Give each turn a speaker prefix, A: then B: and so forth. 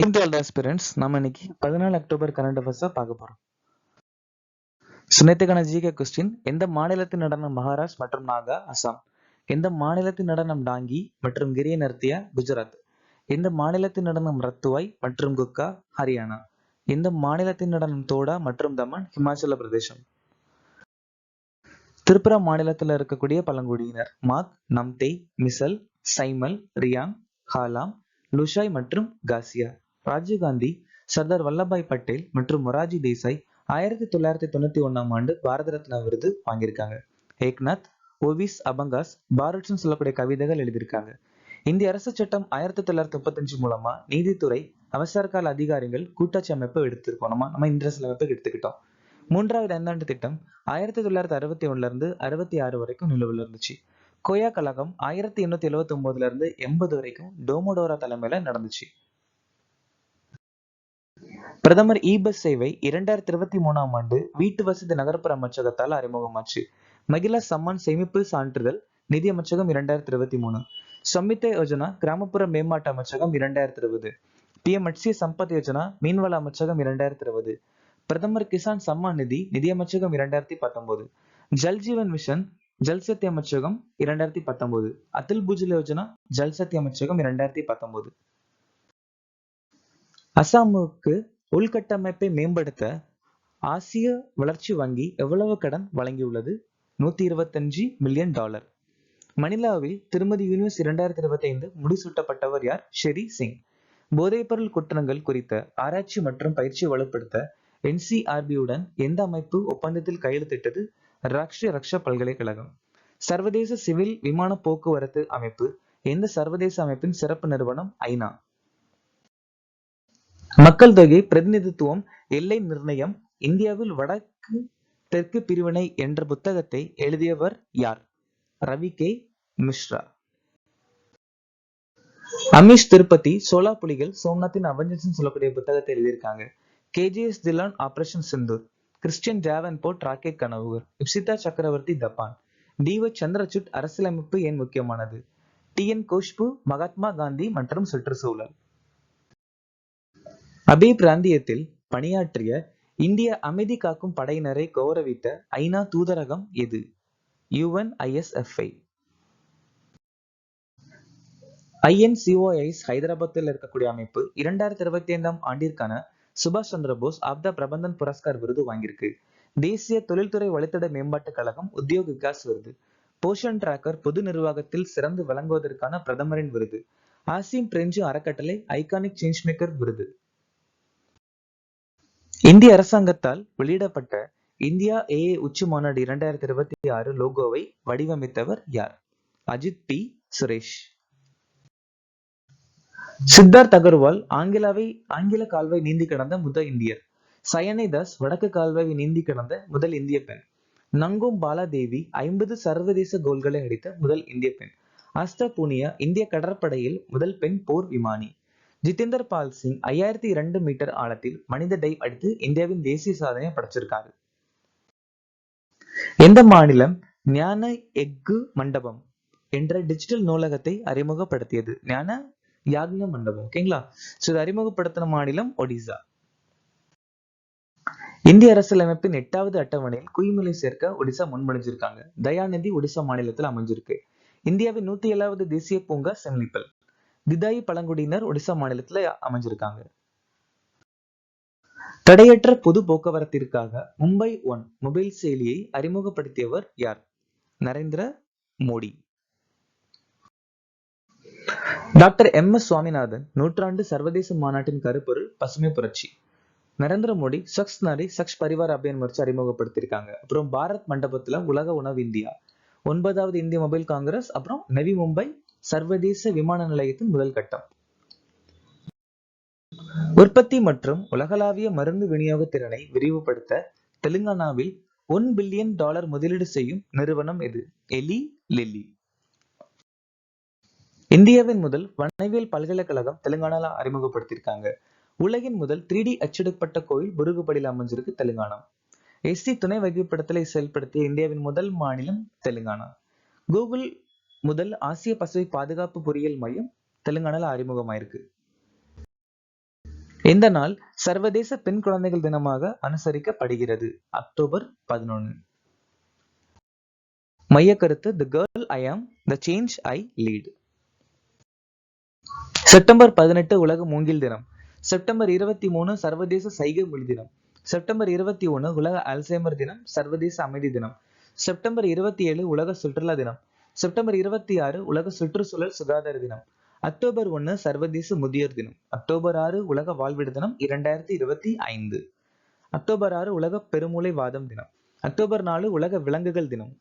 A: இந்தியாவில் ஆஸ்பிரண்ட்ஸ் நம்ம இன்னைக்கு 14 அக்டோபர் கரண்ட் அஃபேர்ஸா பார்க்க போறோம். நேத்துக்கான ஜிகே கொஸ்டின்: எந்த மாநிலத்தின் நடனம் மகாராஷ்டிரா மற்றும் நாகா அசாம்? எந்த மாநிலத்தின் நடனம் டாங்கி மற்றும் கிரிய நர்த்தியா குஜராத்? எந்த மாநிலத்தின் நடனம் ரத்துவாய் மற்றும் குக்கா ஹரியானா? எந்த மாநிலத்தின் நடனம் தோடா மற்றும் தமன் ஹிமாச்சல பிரதேசம்? திரிபுரா மாநிலத்தில் இருக்கக்கூடிய பழங்குடியினர் மாக், நம்தே, மிசல், சைமல், ரியாங், ஹாலாம், லுஷாய் மற்றும் காசியா. ராஜீவ்காந்தி, சர்தார் வல்லபாய் பட்டேல் மற்றும் மொராஜி தேசாய் 1991ஆம் ஆண்டு பாரத ரத்னா விருது வாங்கியிருக்காங்க. ஏக்நாத், ஓவிஸ் அபங்காஸ், பாரட்ஸ்னு சொல்லக்கூடிய கவிதைகள் எழுதியிருக்காங்க. இந்திய அரசு சட்டம் 1935 மூலமா நீதித்துறை அவசர கால அதிகாரிகள் கூட்டாட்சி அமைப்பு எடுத்திருக்கோம். நம்ம இந்திய அரசியலமைப்பை எடுத்துக்கிட்டோம். மூன்றாவது ஐந்தாண்டு திட்டம் 1961 இருந்து 66 வரைக்கும் நிலுவையில் இருந்துச்சு. கோயா கழகம் 1879 இருந்து 80 வரைக்கும் டோமோடோரா தலைமையில நடந்துச்சு. பிரதமர் இ-பஸ் சேவை 2023ஆம் ஆண்டு வீட்டு வசதி நகர்ப்புற அமைச்சகத்தால் அறிமுகமாச்சு. மகிழா சம்மான் சேமிப்பு சான்றிதழ் நிதி அமைச்சகம் 2023. சம்மித்த யோஜனா கிராமப்புற மேம்பாட்டு அமைச்சகம் 2020. PM மத்ஸ்ய சம்பத் யோஜனா மீன்வள அமைச்சகம் 2020. பிரதமர் கிசான் சம்மான் நிதி நிதி அமைச்சகம் 2019. ஜல் ஜீவன் மிஷன் ஜல்சக்தி அமைச்சகம் 2019. அத்துல் பூஜல் யோஜனா ஜல்சக்தி அமைச்சகம் 2019. அசாமுக்கு உள்கட்டமைப்பை மேம்படுத்த ஆசிய வளர்ச்சி வங்கி எவ்வளவு கடன் வழங்கியுள்ளது? $125 மில்லியன். மணிலாவில் திருமதி யூனிவர்ஸ் 2025 முடிசூட்டப்பட்டவர் யார்? ஷெரி சிங். போதைப்பொருள் குற்றங்கள் குறித்த ஆராய்ச்சி மற்றும் பயிற்சி வலுப்படுத்த NCRB-உடன் எந்த அமைப்பு ஒப்பந்தத்தில் கையெழுத்திட்டது? ராஷ்டிரிய ரக்ஷா பல்கலைக்கழகம். சர்வதேச சிவில் விமான போக்குவரத்து அமைப்பு எந்த சர்வதேச அமைப்பின் சிறப்பு நிறுவனம்? ஐநா. மக்கள் தொகை பிரதிநிதித்துவம் எல்லை நிர்ணயம் இந்தியாவில் வடக்கு தெற்கு பிரிவினை என்ற புத்தகத்தை எழுதியவர் யார்? ரவி கே மிஸ்ரா. அமிஷ் திருப்பதி சோலா புலிகள் சோம்நாத்தின் அவெஞ்சர்ஸ் சொல்லக்கூடிய புத்தகத்தை எழுதியிருக்காங்க. KGS Dhillon operation Sindoor. Christian Davenport rocket கனவுகள். இப்சிதா சக்கரவர்த்தி ஜப்பான். DY சந்திரசூட் அரசியலமைப்பு ஏன் முக்கியமானது? TN கோஷ்பு மகாத்மா காந்தி மற்றும் சுற்றுச்சூழல். அபே பிராந்தியத்தில் பணியாற்றிய இந்திய அமைதி காக்கும் படையினரை கௌரவித்த ஐநா தூதரகம் எது? UNISFI. INCOIS ஹைதராபாத்தில் இருக்கக்கூடிய அமைப்பு 2025ஆம் ஆண்டிற்கான சுபாஷ் சந்திர போஸ் ஆப்தா பிரபந்தன் புரஸ்கார் விருது வாங்கியிருக்கு. தேசிய தொழில்துறை வழித்தட மேம்பாட்டுக் கழகம் உத்யோக் விகாஸ் விருது. போஷன் டிராக்கர் பொது நிர்வாகத்தில் சிறந்து விளங்குவதற்கான பிரதமரின் விருது. ஆசிம் பிரெஞ்சு அறக்கட்டளை ஐகானிக் சேஞ்ச் மேக்கர் விருது. இந்திய அரசாங்கத்தால் வெளியிடப்பட்ட இந்தியா AA உச்சி மாநாடு 2026 லோகோவை வடிவமைத்தவர் யார்? அஜித் P. சுரேஷ். சித்தார்த் அகர்வால் ஆங்கில கால்வாய் நீந்தி கடந்த முதல் இந்தியர். சயனை தாஸ் வடக்கு கால்வாயை நீந்தி கடந்த முதல் இந்திய பெண். நங்கோம் பாலாதேவி 50 சர்வதேச கோல்களை அடித்த முதல் இந்திய பெண். ஆஸ்தா பூனியா இந்திய கடற்படையில் முதல் பெண் போர் விமானி. ஜிதேந்தர் பால் சிங் 5002 மீட்டர் ஆழத்தில் மனித டைவ் அடித்து இந்தியாவின் தேசிய சாதனையை படைச்சிருக்காரு. எந்த மாநிலம் ஞான எஃகு மண்டபம் என்ற டிஜிட்டல் நூலகத்தை அறிமுகப்படுத்தியது? ஞான யாக்ஞ மண்டபம். ஓகேங்களா? இது அறிமுகப்படுத்தின மாநிலம் ஒடிசா. இந்திய அரசியலமைப்பின் 8வது அட்டவணையில் குயிமொழி சேர்க்க ஒடிசா முன்மொழிஞ்சிருக்காங்க. தயாநிதி ஒடிசா மாநிலத்தில் அமைஞ்சிருக்கு. இந்தியாவின் 107வது தேசிய பூங்கா செமிலிப்பல். திதாயி பழங்குடியினர் ஒடிசா மாநிலத்துல அமைஞ்சிருக்காங்க. தடையற்ற பொது போக்குவரத்திற்காக மும்பை ஒன் மொபைல் செயலியை அறிமுகப்படுத்தியவர் யார்? நரேந்திர மோடி. டாக்டர் MS சுவாமிநாதன் நூற்றாண்டு சர்வதேச மாநாட்டின் கருப்பொருள் பசுமை புரட்சி. நரேந்திர மோடி சக்ஸ் நாரி சக்ஸ் பரிவார் அபியான் முறைச்சு அறிமுகப்படுத்திருக்காங்க. அப்புறம் பாரத் மண்டபத்துல உலக உணவு இந்தியா. 9வது இந்திய மொபைல் காங்கிரஸ். அப்புறம் நவி மும்பை சர்வதேச விமான நிலையத்தின் முதல் கட்டம். உற்பத்தி மற்றும் உலகளாவிய மருந்து விநியோக திறனை விரிவுபடுத்த தெலுங்கானாவில் $1 பில்லியன் முதலீடு செய்யும் நிறுவனம் எது? எலி லில்லி. இந்தியாவின் முதல் வனவியல் பல்கலைக்கழகம் தெலுங்கானால அறிமுகப்படுத்தியிருக்காங்க. உலகின் முதல் 3D அச்சிடப்பட்ட கோயில் புருகுபடியில் அமைஞ்சிருக்கு தெலுங்கானா. SC துணை வகைப்படுத்தலை செயல்படுத்திய இந்தியாவின் முதல் மாநிலம் தெலுங்கானா. கூகுள் முதல் ஆசிய பசிபிக் பாதுகாப்பு பொறியியல் மையம் தெலுங்கானால அறிமுகமாயிருக்கு. இந்த நாள் சர்வதேச பெண் குழந்தைகள் தினமாக அனுசரிக்கப்படுகிறது. அக்டோபர் 11. மையக்கருத்து தி கேர்ள் ஐ ஆம், the change I lead. September 18 உலக மூங்கில் தினம். செப்டம்பர் 23 சர்வதேச சைகை மொழி தினம். செப்டம்பர் 21 உலக அல்சைமர் தினம், சர்வதேச அமைதி தினம். செப்டம்பர் 27 உலக சுற்றுலா தினம். செப்டம்பர் 26 உலக சுற்றுச்சூழல் சுகாதார தினம். அக்டோபர் 1 சர்வதேச முதியோர் தினம். அக்டோபர் 6 உலக வாழ்விட தினம் 2025. அக்டோபர் 6 உலக பெருமூளை வாதம் தினம். அக்டோபர் 4 உலக விலங்குகள் தினம்.